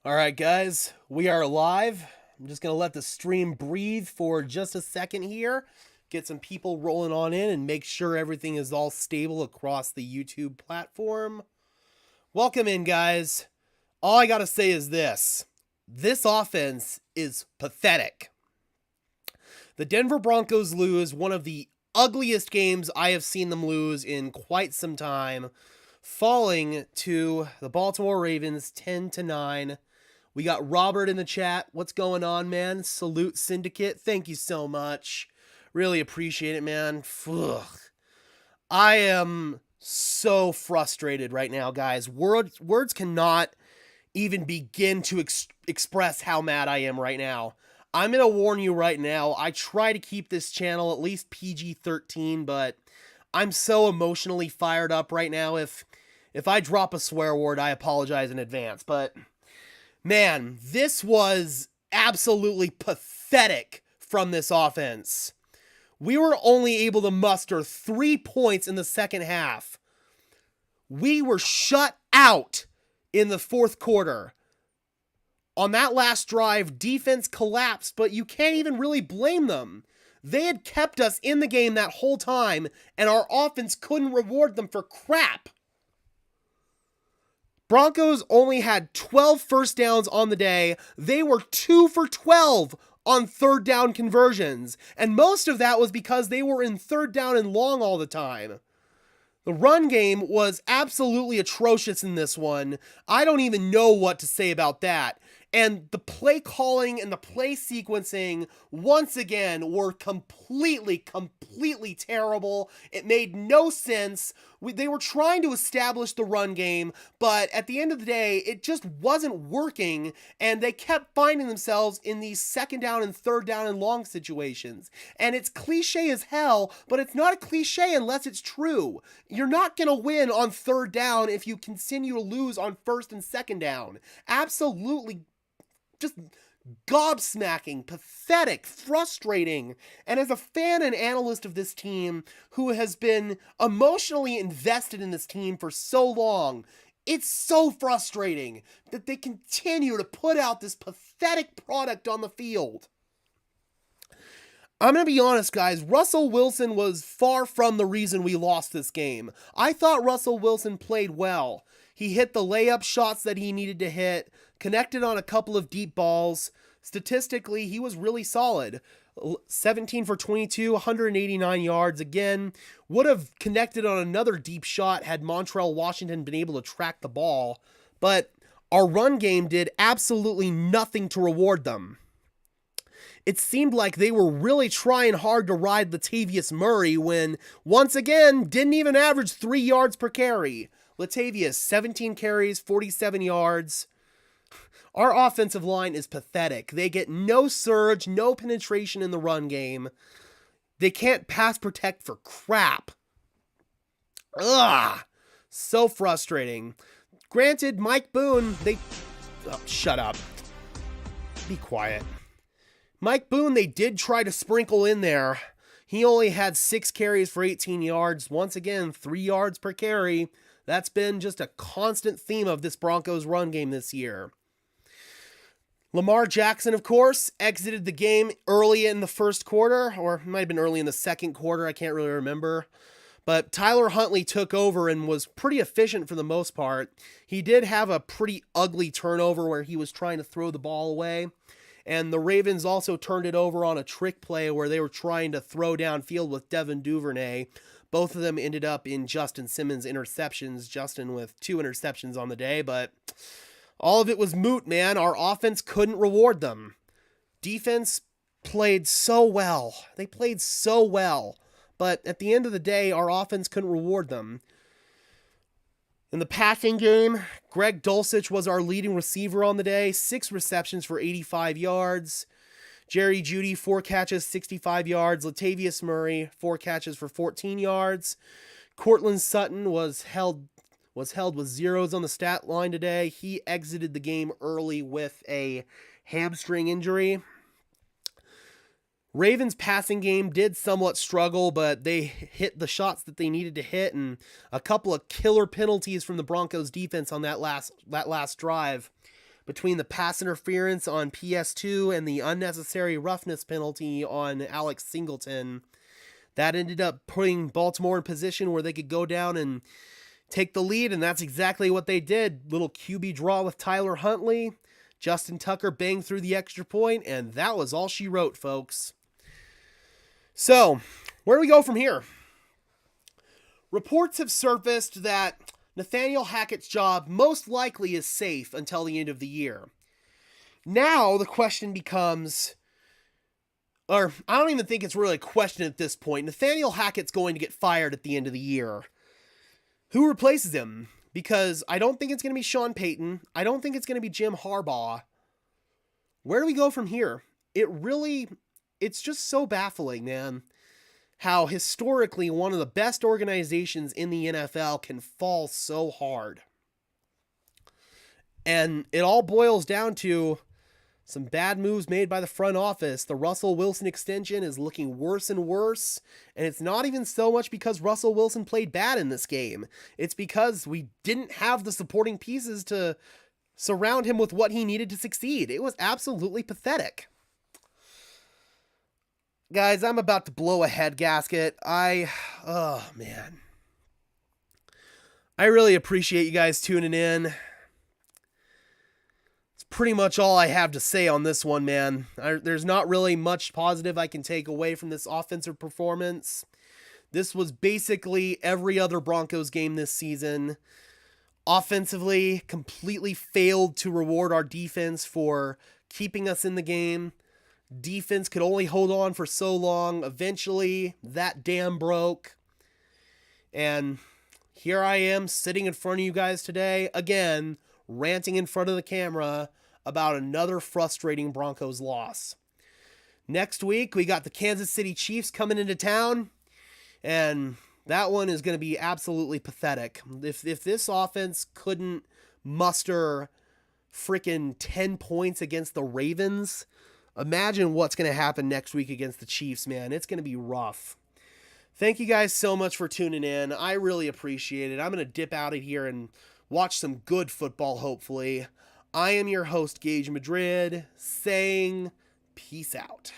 All right, guys, we are live. I'm just going to let the stream breathe for just a second here, get some people rolling on in, and make sure everything is all stable across the YouTube platform. Welcome in, guys. All I got to say is this offense is pathetic. The Denver Broncos lose one of the ugliest games I have seen them lose in quite some time, falling to the Baltimore Ravens 10-9. We got Robert in the chat. What's going on, man? Salute Syndicate. Thank you so much. Really appreciate it, man. Ugh. I am so frustrated right now, guys. Words cannot even begin to express how mad I am right now. I'm going to warn you right now. I try to keep this channel at least PG-13, but I'm so emotionally fired up right now. If I drop a swear word, I apologize in advance, but man, this was absolutely pathetic from this offense. We were only able to muster 3 points in the second half. We were shut out in the fourth quarter. On that last drive, defense collapsed, but you can't even really blame them. They had kept us in the game that whole time, and our offense couldn't reward them for crap. Broncos only had 12 first downs on the day. They were 2 for 12 on third down conversions, and most of that was because they were in third down and long all the time. The run game was absolutely atrocious in this one. I don't even know what to say about that. And the play calling and the play sequencing, once again, were completely terrible. It made no sense. They were trying to establish the run game, but at the end of the day, it just wasn't working, and they kept finding themselves in these second down and third down and long situations. And it's cliche as hell, but it's not a cliche unless it's true. You're not going to win on third down if you continue to lose on first and second down. Absolutely just gobsmacking, pathetic, frustrating. And as a fan and analyst of this team who has been emotionally invested in this team for so long, it's so frustrating that they continue to put out this pathetic product on the field. I'm going to be honest, guys. Russell Wilson was far from the reason we lost this game. I thought Russell Wilson played well. He hit the layup shots that he needed to hit, connected on a couple of deep balls. Statistically, he was really solid. 17 for 22, 189 yards. Again, would have connected on another deep shot had Montrell Washington been able to track the ball. But our run game did absolutely nothing to reward them. It seemed like they were really trying hard to ride Latavius Murray when, once again, didn't even average 3 yards per carry. Latavius, 17 carries, 47 yards. Our offensive line is pathetic. They get no surge, no penetration in the run game. They can't pass protect for crap. Ugh! So frustrating. Granted, Mike Boone, Oh, shut up. Be quiet. Mike Boone, they did try to sprinkle in there. He only had 6 carries for 18 yards. Once again, 3 yards per carry. That's been just a constant theme of this Broncos run game this year. Lamar Jackson, of course, exited the game early in the first quarter, or it might have been early in the second quarter. I can't really remember. But Tyler Huntley took over and was pretty efficient for the most part. He did have a pretty ugly turnover where he was trying to throw the ball away. And the Ravens also turned it over on a trick play where they were trying to throw downfield with Devin Duvernay. Both of them ended up in Justin Simmons' interceptions. Justin with 2 interceptions on the day, but all of it was moot, man. Our offense couldn't reward them. Defense played so well. They played so well. But at the end of the day, our offense couldn't reward them. In the passing game, Greg Dulcich was our leading receiver on the day. 6 receptions for 85 yards. Jerry Jeudy, 4 catches, 65 yards. Latavius Murray, 4 catches for 14 yards. Courtland Sutton was held with zeros on the stat line today. He exited the game early with a hamstring injury. Ravens' passing game did somewhat struggle, but they hit the shots that they needed to hit, and a couple of killer penalties from the Broncos defense on that last drive between the pass interference on PS2 and the unnecessary roughness penalty on Alex Singleton. That ended up putting Baltimore in position where they could go down and take the lead, and that's exactly what they did. Little QB draw with Tyler Huntley. Justin Tucker banged through the extra point, and that was all she wrote, folks. So, where do we go from here? Reports have surfaced that Nathaniel Hackett's job most likely is safe until the end of the year. Now, the question becomes, or I don't even think it's really a question at this point. Nathaniel Hackett's going to get fired at the end of the year. Who replaces him? Because I don't think it's going to be Sean Payton. I don't think it's going to be Jim Harbaugh. Where do we go from here? It's just so baffling, man. How historically one of the best organizations in the NFL can fall so hard. And it all boils down to some bad moves made by the front office. The Russell Wilson extension is looking worse and worse. And it's not even so much because Russell Wilson played bad in this game. It's because we didn't have the supporting pieces to surround him with what he needed to succeed. It was absolutely pathetic. Guys, I'm about to blow a head gasket. Oh man. I really appreciate you guys tuning in. Pretty much all I have to say on this one, man. There's not really much positive I can take away from this offensive performance. This was basically every other Broncos game this season. Offensively, completely failed to reward our defense for keeping us in the game. Defense could only hold on for so long. Eventually, that dam broke. And here I am sitting in front of you guys today, again, ranting in front of the camera about another frustrating Broncos loss. Next week, we got the Kansas City Chiefs coming into town, and that one is going to be absolutely pathetic. If this offense couldn't muster freaking 10 points against the Ravens, imagine what's going to happen next week against the Chiefs, man. It's going to be rough. Thank you guys so much for tuning in. I really appreciate it. I'm going to dip out of here and watch some good football, hopefully. I am your host, Gage Madrid, saying peace out.